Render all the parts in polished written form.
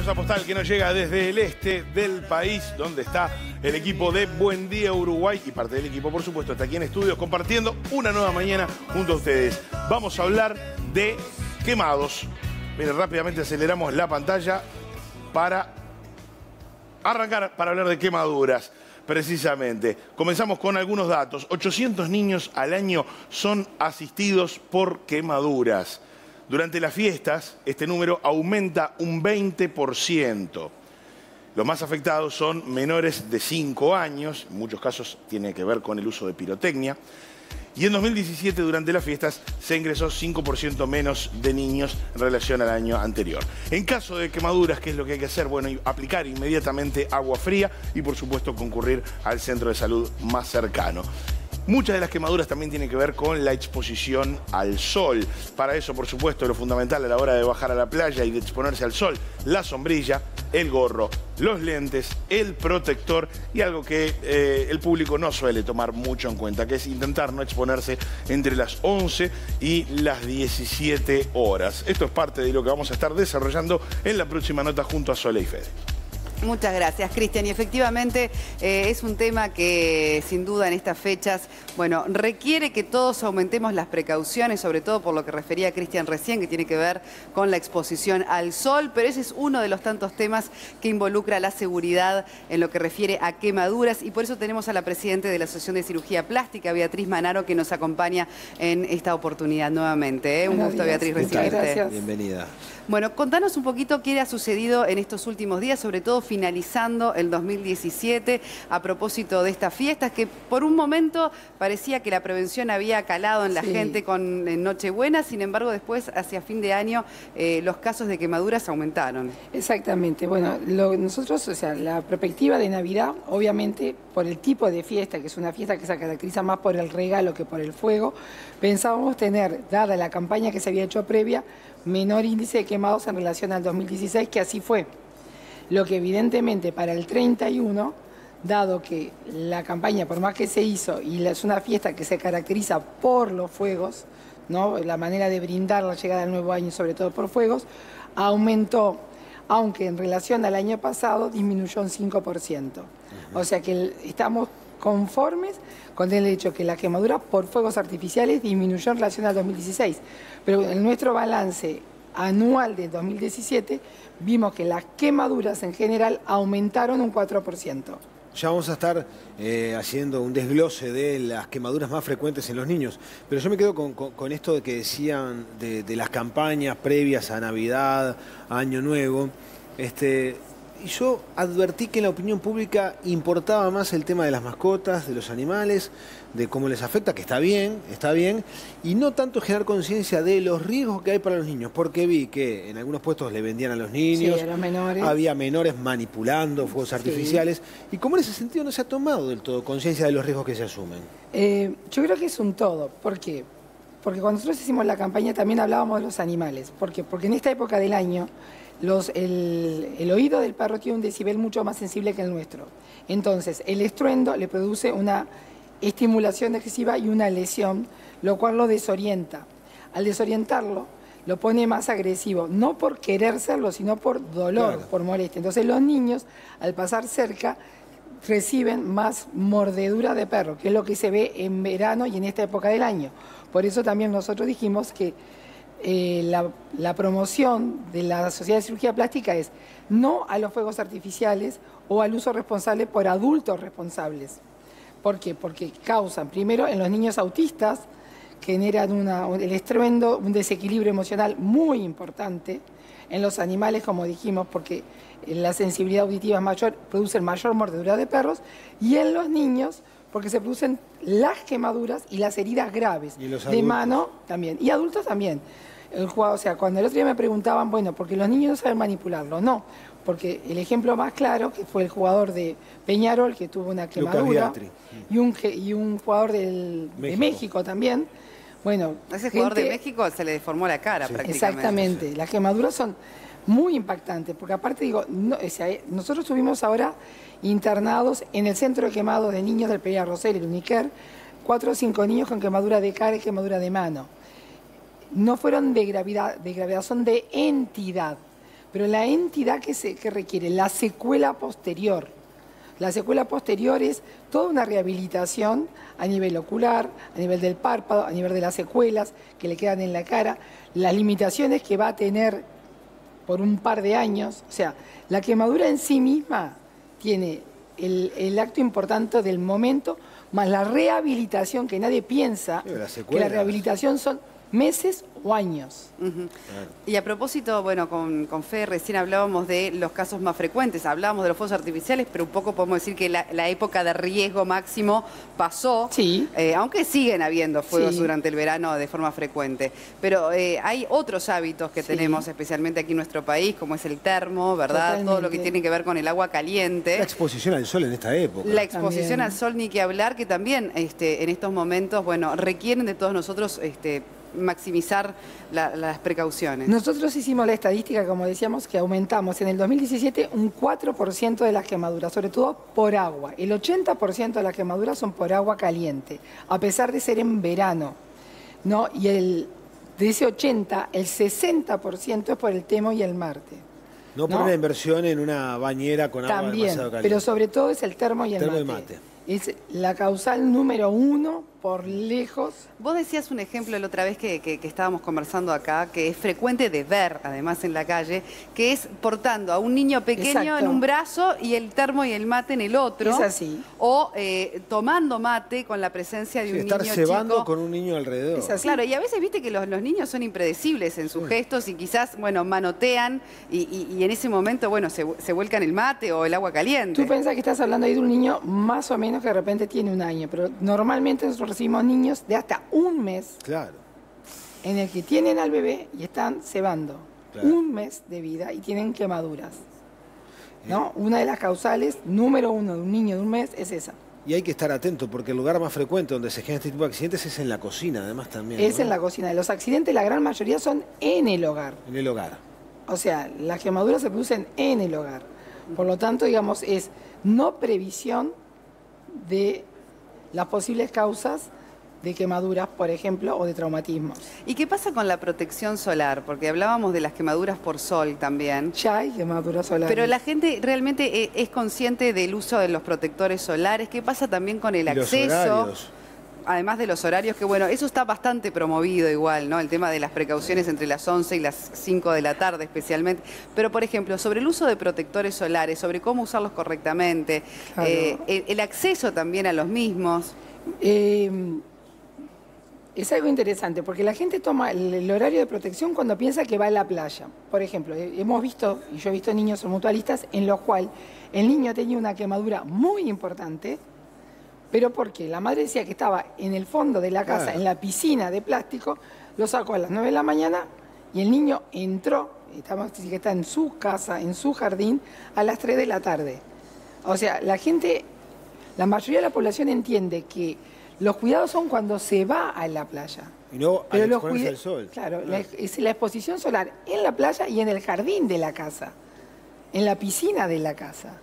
Maravillosa postal que nos llega desde el este del país, donde está el equipo de Buen Día Uruguay y parte del equipo, por supuesto, está aquí en estudios compartiendo una nueva mañana junto a ustedes. Vamos a hablar de quemados. Miren, rápidamente aceleramos la pantalla para arrancar, para hablar de quemaduras. Precisamente. Comenzamos con algunos datos. 800 niños al año son asistidos por quemaduras. Durante las fiestas, este número aumenta un 20%. Los más afectados son menores de 5 años, en muchos casos tiene que ver con el uso de pirotecnia. Y en 2017, durante las fiestas, se ingresó 5% menos de niños en relación al año anterior. En caso de quemaduras, ¿qué es lo que hay que hacer? Bueno, aplicar inmediatamente agua fría y, por supuesto, concurrir al centro de salud más cercano. Muchas de las quemaduras también tienen que ver con la exposición al sol. Para eso, por supuesto, lo fundamental a la hora de bajar a la playa y de exponerse al sol, la sombrilla, el gorro, los lentes, el protector y algo que el público no suele tomar mucho en cuenta, que es intentar no exponerse entre las 11 y las 17 horas. Esto es parte de lo que vamos a estar desarrollando en la próxima nota junto a Sole y Fede. Muchas gracias, Cristian. Y efectivamente es un tema que sin duda en estas fechas, bueno, requiere que todos aumentemos las precauciones, sobre todo por lo que refería Cristian recién, que tiene que ver con la exposición al sol, pero ese es uno de los tantos temas que involucra la seguridad en lo que refiere a quemaduras y por eso tenemos a la presidenta de la Asociación de Cirugía Plástica, Beatriz Manaro, que nos acompaña en esta oportunidad nuevamente. Un gusto, Beatriz, recibirte. Gracias. Bienvenida. Bueno, contanos un poquito qué ha sucedido en estos últimos días, sobre todo finalizando el 2017, a propósito de estas fiestas, que por un momento parecía que la prevención había calado en la gente con Nochebuena, sin embargo después, hacia fin de año, los casos de quemaduras aumentaron. Exactamente. Bueno, nosotros, o sea, la perspectiva de Navidad, obviamente, por el tipo de fiesta, que es una fiesta que se caracteriza más por el regalo que por el fuego, pensábamos tener, dada la campaña que se había hecho previa, menor índice de quemados en relación al 2016, que así fue. Lo que evidentemente para el 31, dado que la campaña, por más que se hizo, y es una fiesta que se caracteriza por los fuegos, ¿no? La manera de brindar la llegada del nuevo año, sobre todo por fuegos, aumentó, aunque en relación al año pasado disminuyó un 5%. O sea que estamos conformes con el hecho que la quemadura por fuegos artificiales disminuyó en relación al 2016. Pero en nuestro balance anual del 2017 vimos que las quemaduras en general aumentaron un 4%. Ya vamos a estar haciendo un desglose de las quemaduras más frecuentes en los niños, pero yo me quedo con esto de que decían de las campañas previas a Navidad, a Año Nuevo. Y yo advertí que en la opinión pública importaba más el tema de las mascotas, de los animales, de cómo les afecta, que está bien, y no tanto generar conciencia de los riesgos que hay para los niños, porque vi que en algunos puestos le vendían a los niños, a los menores. Había menores manipulando fuegos artificiales, y cómo en ese sentido no se ha tomado del todo conciencia de los riesgos que se asumen. Yo creo que es un todo. ¿Por qué? Porque cuando nosotros hicimos la campaña también hablábamos de los animales. ¿Por qué? Porque en esta época del año el oído del perro tiene un decibel mucho más sensible que el nuestro. Entonces, el estruendo le produce una estimulación excesiva y una lesión, lo cual lo desorienta. Al desorientarlo, lo pone más agresivo, no por querer serlo, sino por dolor, claro, por molestia. Entonces, los niños, al pasar cerca, reciben más mordedura de perro, que es lo que se ve en verano y en esta época del año. Por eso también nosotros dijimos que la promoción de la Sociedad de Cirugía Plástica es no a los fuegos artificiales o al uso responsable por adultos responsables. ¿Por qué? Porque causan, primero, en los niños autistas, generan el estruendo, un desequilibrio emocional muy importante. En los animales, como dijimos, porque la sensibilidad auditiva es mayor, producen mayor mordedura de perros. Y en los niños, porque se producen las quemaduras y las heridas graves. ¿Y los de adultos? Mano también. Y adultos también. O sea, cuando el otro día me preguntaban, bueno, porque los niños no saben manipularlo. No, porque el ejemplo más claro, que fue el jugador de Peñarol, que tuvo una quemadura, y un jugador de México también. Bueno, a ese jugador de México se le deformó la cara prácticamente. Exactamente, las quemaduras son muy impactantes, porque aparte digo, nosotros estuvimos ahora internados en el centro de quemados de niños del Peña Rosell, el Uniquer, 4 o 5 niños con quemadura de cara y quemadura de mano. No fueron de gravedad, son de entidad. pero la entidad que requiere, la secuela posterior. La secuela posterior es toda una rehabilitación a nivel ocular, a nivel del párpado, a nivel de las secuelas que le quedan en la cara, las limitaciones que va a tener por un par de años. O sea, la quemadura en sí misma tiene el acto importante del momento, más la rehabilitación, que nadie piensa que la rehabilitación son meses o años. Claro. Y a propósito, bueno, con Fe recién hablábamos de los casos más frecuentes, hablábamos de los fuegos artificiales, pero un poco podemos decir que la época de riesgo máximo pasó, sí. Aunque siguen habiendo fuegos durante el verano de forma frecuente. Pero hay otros hábitos que tenemos, especialmente aquí en nuestro país, como es el termo, ¿verdad? Totalmente. Todo lo que tiene que ver con el agua caliente. La exposición al sol en esta época. La exposición al sol, ni que hablar, que también en estos momentos, bueno, requieren de todos nosotros maximizar las precauciones. Nosotros hicimos la estadística, como decíamos, que aumentamos en el 2017 un 4% de las quemaduras, sobre todo por agua. El 80% de las quemaduras son por agua caliente, a pesar de ser en verano, ¿no? Y de ese 80, el 60% es por el termo y el mate. No por una inversión en una bañera con agua demasiado caliente. Pero sobre todo es el termo y el mate. Es la causal número 1 por lejos. Vos decías un ejemplo la otra vez que estábamos conversando acá, que es frecuente de ver, además, en la calle, que es portando a un niño pequeño en un brazo y el termo y el mate en el otro. Es así. O tomando mate con la presencia de un niño chico. Estar cebando con un niño alrededor. Es así. Claro, y a veces viste que los niños son impredecibles en sus gestos y quizás, bueno, manotean y en ese momento, bueno, se vuelcan el mate o el agua caliente. Tú pensás que estás hablando ahí de un niño más o menos que de repente tiene un año, pero normalmente nosotros recibimos niños de hasta un mes en el que tienen al bebé y están cebando un mes de vida y tienen quemaduras, ¿no? Una de las causales número 1 de un niño de un mes es esa. Y hay que estar atento porque el lugar más frecuente donde se generan este tipo de accidentes es en la cocina, además también. Es en la cocina. Los accidentes, la gran mayoría son en el hogar. En el hogar. O sea, las quemaduras se producen en el hogar. Por lo tanto, digamos, es no previsión de las posibles causas de quemaduras, por ejemplo, o de traumatismos. ¿Y qué pasa con la protección solar? Porque hablábamos de las quemaduras por sol también. Ya hay quemaduras solares. Pero la gente realmente es consciente del uso de los protectores solares. ¿Qué pasa también con el acceso? Además de los horarios, que bueno, eso está bastante promovido igual, ¿no? El tema de las precauciones entre las 11 y las 5 de la tarde especialmente. Pero, por ejemplo, sobre el uso de protectores solares, sobre cómo usarlos correctamente, claro. El acceso también a los mismos. Es algo interesante, porque la gente toma el horario de protección cuando piensa que va a la playa. Por ejemplo, hemos visto, y yo he visto niños mutualistas, en los cuales el niño tenía una quemadura muy importante. ¿Pero por qué? La madre decía que estaba en el fondo de la casa, en la piscina de plástico, lo sacó a las 9 de la mañana y el niño entró, que está en su casa, en su jardín, a las 3 de la tarde. O sea, la mayoría de la población entiende que los cuidados son cuando se va a la playa. Y no al exponerse al sol. Claro, es la exposición solar en la playa y en el jardín de la casa, en la piscina de la casa.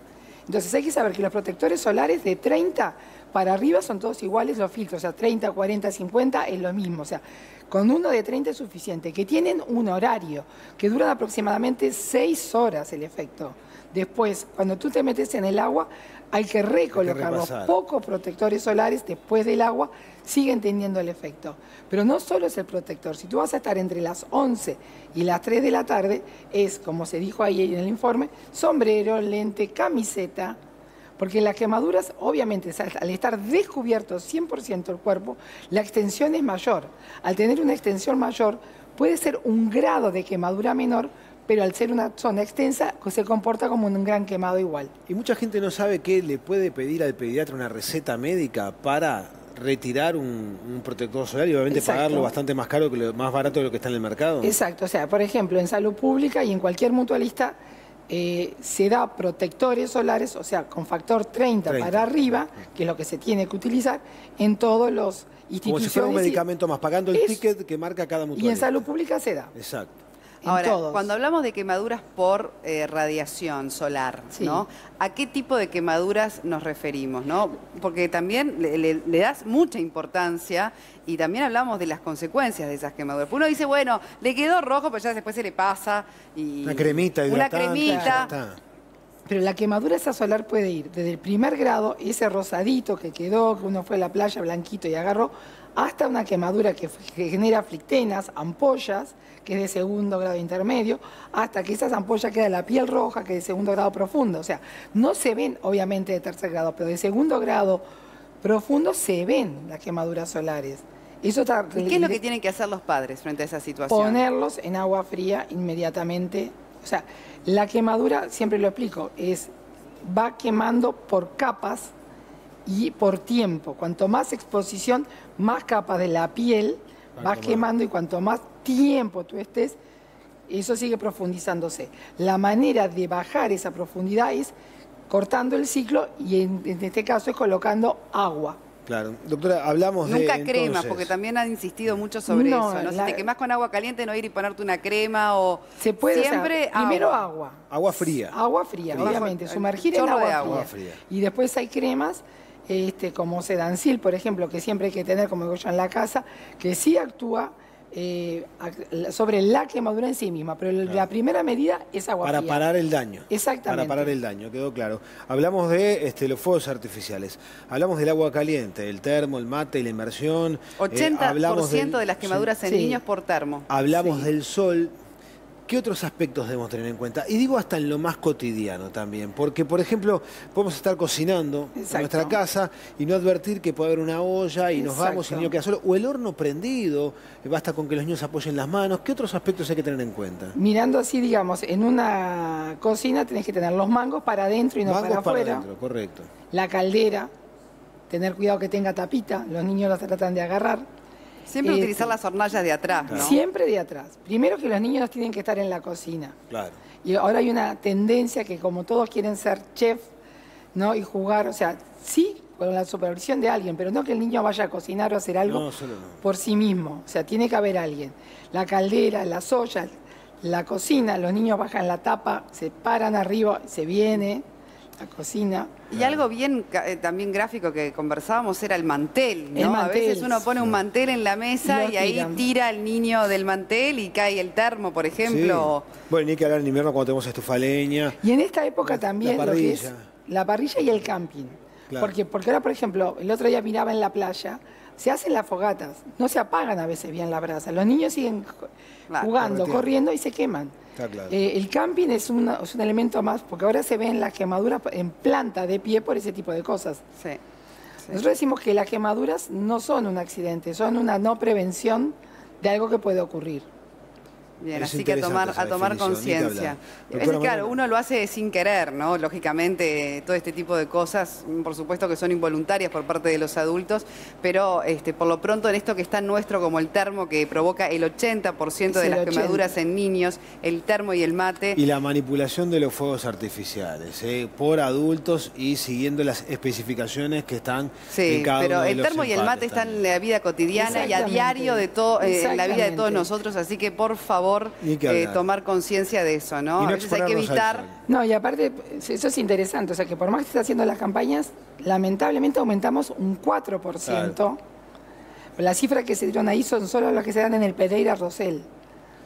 Entonces hay que saber que los protectores solares de 30 para arriba son todos iguales los filtros, o sea, 30, 40, 50 es lo mismo, o sea, con uno de 30 es suficiente, que tienen un horario, que duran aproximadamente 6 horas el efecto. Después, cuando tú te metes en el agua, hay que recolocar los pocos protectores solares después del agua, siguen teniendo el efecto. Pero no solo es el protector, si tú vas a estar entre las 11 y las 3 de la tarde, es, como se dijo ahí en el informe, sombrero, lente, camiseta, porque las quemaduras, obviamente, al estar descubierto 100% el cuerpo, la extensión es mayor. Al tener una extensión mayor, puede ser un grado de quemadura menor, pero al ser una zona extensa, se comporta como un gran quemado igual. Y mucha gente no sabe que le puede pedir al pediatra una receta médica para retirar un protector solar y obviamente pagarlo bastante más caro, más barato de lo que está en el mercado. Exacto, o sea, por ejemplo, en salud pública y en cualquier mutualista, se da protectores solares, o sea, con factor 30 para arriba, que es lo que se tiene que utilizar en todos los instituciones. Como si fuera un medicamento más, pagando el ticket que marca cada mutualista. Y en salud pública se da. Exacto. Ahora, todos. cuando hablamos de quemaduras por radiación solar, Sí. ¿no? ¿A qué tipo de quemaduras nos referimos, no? Porque también le das mucha importancia y también hablamos de las consecuencias de esas quemaduras. Uno dice, bueno, le quedó rojo, pero ya después se le pasa y... Una cremita Una hidratante, cremita. ya está. Pero la quemadura esa solar puede ir desde el primer grado, ese rosadito que quedó, que uno fue a la playa blanquito y agarró, hasta una quemadura que genera flictenas, ampollas, que es de segundo grado intermedio, hasta que esas ampollas queda la piel roja, que es de segundo grado profundo. O sea, no se ven obviamente de tercer grado, pero de segundo grado profundo se ven las quemaduras solares. Eso está, ¿Y qué es lo que tienen que hacer los padres frente a esa situación? ponerlos en agua fría inmediatamente. O sea, la quemadura, siempre lo explico, va quemando por capas y por tiempo. Cuanto más exposición, más capas de la piel vas quemando, y cuanto más tiempo tú estés, eso sigue profundizándose. La manera de bajar esa profundidad es cortando el ciclo y en este caso es colocando agua. Claro. Doctora, hablamos de... Nunca cremas, entonces, porque también han insistido mucho sobre No, eso, ¿no? Si la- te quemás con agua caliente, no ir y ponerte una crema o... Se puede, Siempre o sea, primero agua. Agua fría. Agua fría, Fría. obviamente, Bajo- sumergir en chorro de agua, agua fría. fría. Y después hay cremas, como Sedancil, por ejemplo, que siempre hay que tener, como digo yo, en la casa, que sí actúa sobre la quemadura en sí misma, pero la primera medida es agua Para fría. parar el daño. Exactamente. Para parar el daño, quedó claro. Hablamos de los fuegos artificiales. Hablamos del agua caliente, el termo, el mate y la inmersión. 80% de las quemaduras en Sí. niños por termo. Hablamos Sí. del sol. ¿Qué otros aspectos debemos tener en cuenta? Y digo hasta en lo más cotidiano también, porque por ejemplo podemos estar cocinando en Exacto. nuestra casa y no advertir que puede haber una olla y nos vamos y el Exacto. niño queda solo, o el horno prendido, basta con que los niños apoyen las manos. ¿Qué otros aspectos hay que tener en cuenta? Mirando así, digamos, en una cocina tenés que tener los mangos para adentro y no Mangos para afuera. adentro, correcto. La caldera, tener cuidado que tenga tapita, los niños las tratan de agarrar. Siempre utilizar las hornallas de atrás, ¿no? Siempre de atrás. Primero que los niños tienen que estar en la cocina. Claro. Y ahora hay una tendencia que como todos quieren ser chef, ¿no? Y jugar, o sea, sí, con la supervisión de alguien, pero no que el niño vaya a cocinar o hacer algo No, solo no. por sí mismo. O sea, tiene que haber alguien. La caldera, las ollas, la cocina, los niños bajan la tapa, se paran arriba, se viene, la cocina. Y algo bien también gráfico que conversábamos era el mantel, ¿no? El A mantel, veces uno pone un mantel en la mesa Y lo y ahí tiran. tira el niño del mantel y cae el termo, por ejemplo. Sí. Bueno, ni que hablar en invierno cuando tenemos estufa leña. Y en esta época también la lo que es parrilla. la parrilla y el camping. Claro. Porque ahora, por ejemplo, el otro día miraba en la playa, se hacen las fogatas, no se apagan a veces bien las brasas. Los niños siguen Claro, jugando, correteando. corriendo y se queman. Está claro. El camping es un elemento más, porque ahora se ven las quemaduras en planta de pie por ese tipo de cosas. Sí. Nosotros decimos que las quemaduras no son un accidente, son una no prevención de algo que puede ocurrir. Bien, Es así que a tomar interesante esa definición, ni que conciencia. hablar. A veces, Doctora claro, Mariana. uno lo hace sin querer, ¿no? Lógicamente, todo este tipo de cosas, por supuesto que son involuntarias por parte de los adultos, pero por lo pronto en esto que es tan nuestro como el termo, que provoca el 80% de Sí, las el 80. quemaduras en niños, el termo y el mate. Y la manipulación de los fuegos artificiales, por adultos y siguiendo las especificaciones que están Sí, en cada pero uno de el los termo y el mate empates están en también. la vida cotidiana y a Exactamente. diario de todo, en la vida de todos Exactamente. nosotros, así que por favor Ni que hablar. tomar conciencia de eso, Y ¿no? no A veces hay que exponernos al evitar. sol. No, y aparte, eso es interesante, o sea que por más que esté haciendo las campañas, lamentablemente aumentamos un 4%. Las cifras que se dieron ahí son solo las que se dan en el Pereira Rosell.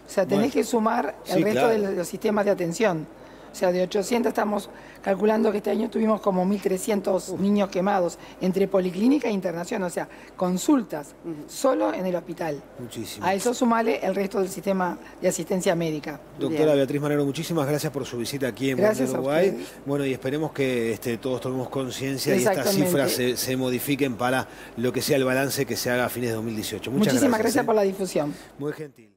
O sea, tenés Bueno. que sumar el Sí, resto claro. de los sistemas de atención. O sea, de 800 estamos calculando que este año tuvimos como 1.300 niños quemados entre policlínica e internación, o sea, consultas solo en el hospital. Muchísimo. A eso sumale el resto del sistema de asistencia médica. Doctora Bien. Beatriz Manero, muchísimas gracias por su visita aquí en Gracias Buen a Uruguay. ustedes. Bueno, y esperemos que todos tomemos conciencia y estas Exactamente. cifras se modifiquen para lo que sea el balance que se haga a fines de 2018. Muchas Muchísimas gracias ¿eh? por la difusión. Muy gentil.